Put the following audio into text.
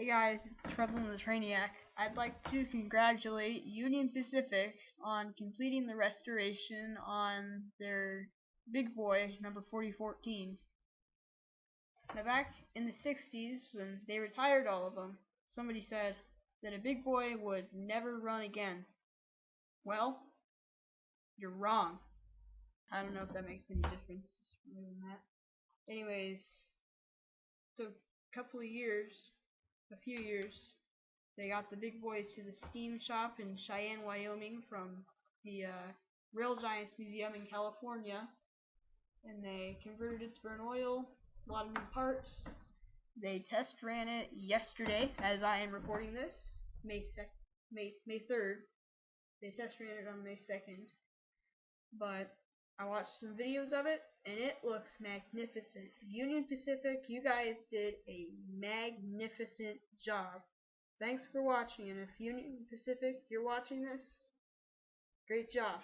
Hey guys, it's Trouble the Trainiac. I'd like to congratulate Union Pacific on completing the restoration on their big boy, number 4014. Now back in the 60s, when they retired all of them, somebody said that a big boy would never run again. Well, you're wrong. I don't know if that makes any difference, just remember that. Anyways, so a few years, they got the big boy to the steam shop in Cheyenne, Wyoming from the Rail Giants Museum in California, and they converted it to burn oil, a lot of new parts. They test ran it yesterday, as I am recording this, May 3rd. They test ran it on May 2nd, but I watched some videos of it, and it looks magnificent. Union Pacific, you guys did a magnificent job. Thanks for watching, and if Union Pacific, you're watching this, great job.